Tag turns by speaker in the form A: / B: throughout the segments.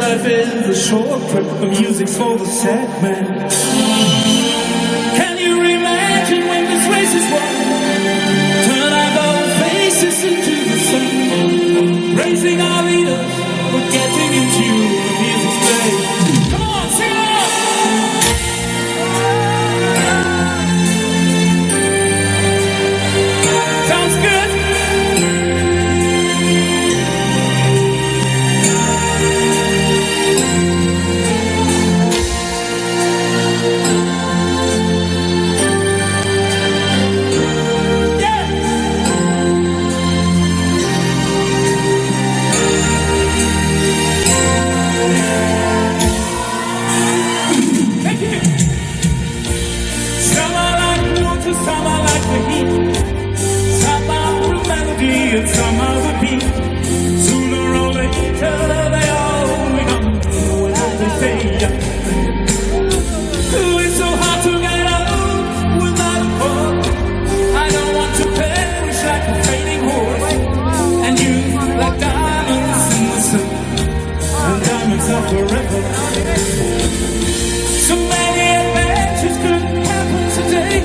A: life is a short trip, the music's for the sad man. Can you imagine when this race is won? Turn our bold faces into the sun, raising our leaders, we're getting into the music's play. Come on, sing on! Sounds good? And somehow the beat, sooner or later they all become as they say. It's so hard to get out without a cause. I don't want to perish like a fading horse, and you like diamonds in the sun, and diamonds are forever. So many adventures could happen today.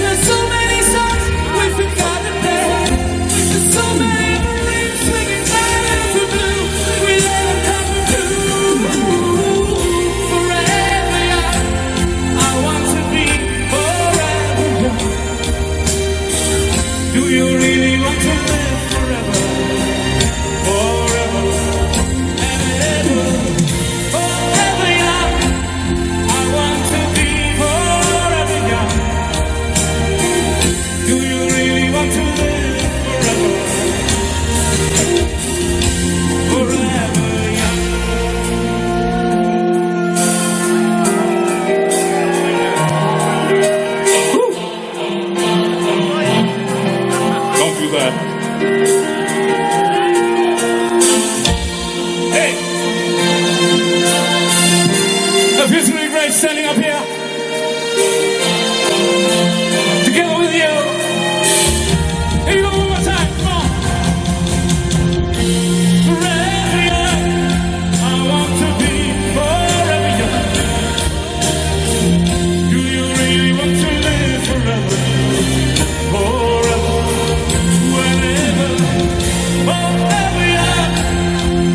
A: There's so many songs we forgot today. So many dreams swinging down to blue, we let them come true. Forever young, I want to be forever young. Do you really want to live forever? Forever and ever. Forever young, I want to be forever young. Do you really want to live forever? Don't do that. Hey! It feels really great standing up here together with you. Here you go one more time. Come on. Forever young, I want to be forever young. Do you really want to live forever? Forever, whenever, forever young,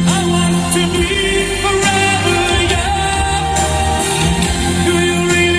A: I want to be forever young. Do you really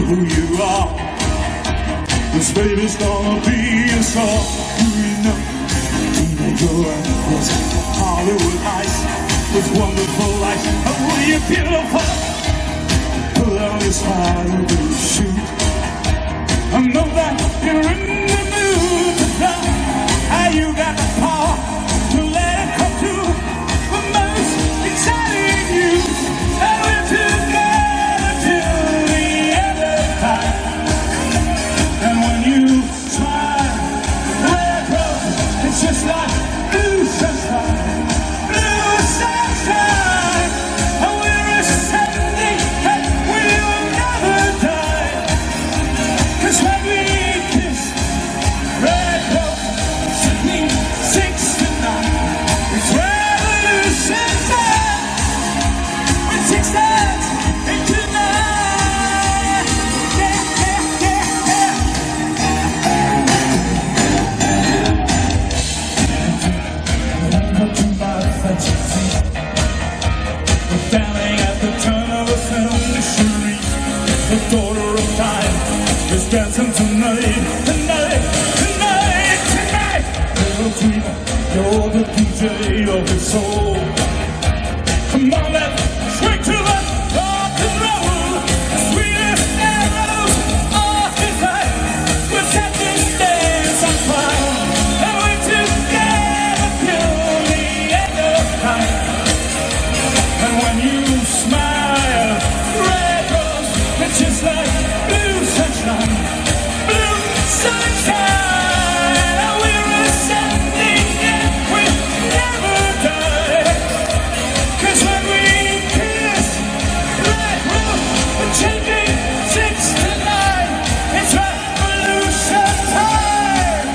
A: who you are. This baby's gonna be a star. Do you know? Teenager was Hollywood Heights with wonderful lights. Oh, you're beautiful. Put on your smile and shoot. I know that you're in the mood to fly. How you got the power to let it come through. The most exciting news that we're together till the end of time. And when you smile, red rose, it's just like blue sunshine, blue sunshine. And we're ascending and we'll never die. 'Cause when we kiss, red rose, it means 6 to 9. It's revolution time. When 6 turns into 9. Yeah, yeah, yeah, yeah. Come to my fantasy. We're standing at the turn of a century. The daughter of time is dancing tonight, tonight, tonight, tonight. Little dreamer, you're the DJ of his soul. Come on, let's swing to the rock and roll. The sweetest arrows of his life. We'll set this dance on fire. And we're together till the end of time. And when you smile, red rose, it's just like blue sunshine, blue sunshine. And we're ascending and we'll never die. 'Cause when we kiss, red rose, we're changing 6 to 9. It's revolution time.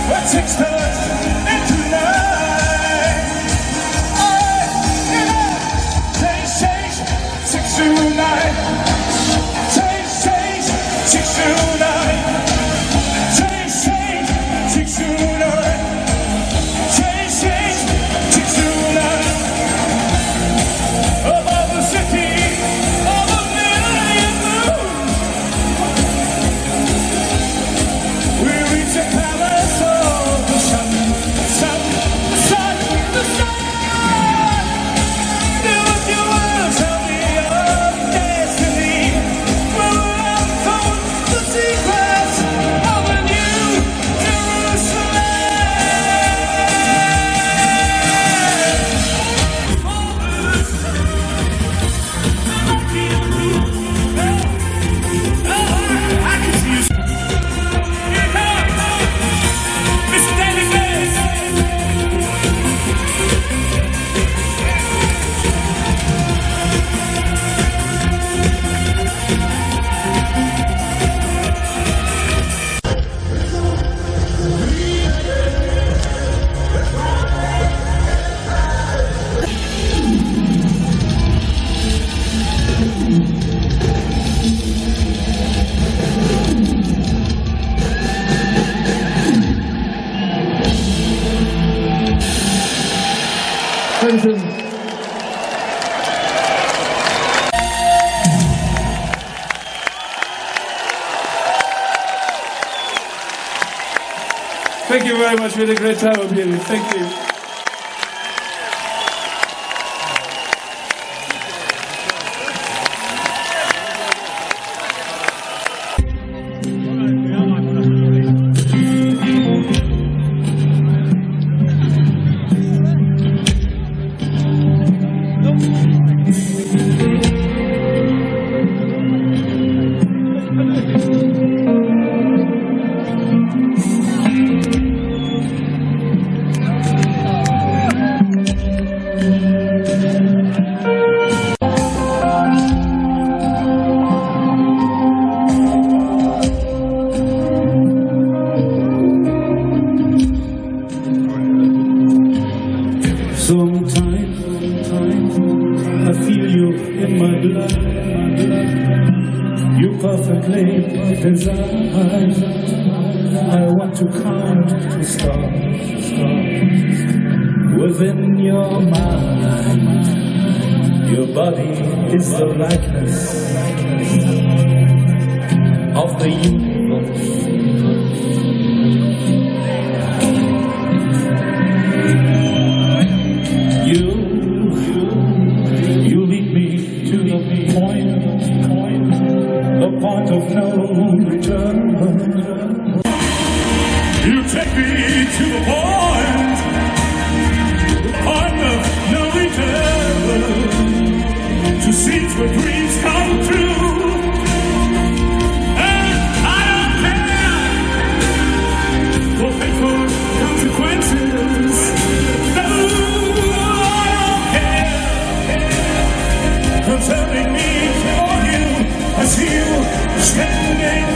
A: When 6 turns into 9. Change, change, 6 to 9. Change, change, 6 to 9. Change, change, 6 to 9. Change, change, 6 to 9. Above the city of a million moons, we reach the palace of the sun, sun, the sun, the sun. Do what you want, tell me your destiny. Well, I've told the secrets of a new Jerusalem. I can see you. Here comes Mr. David Bass. Thank you very much. We had a great time up here. Thank you. Sometimes I feel you in my blood. You perfectly designed. I want to count the stars within your mind. Your body is the likeness, the universe. You lead me to the point of no return. You take me to the point of no return, to see where dreams come true. And I don't care for fateful consequences. No, I don't care concerning me or you, as you standing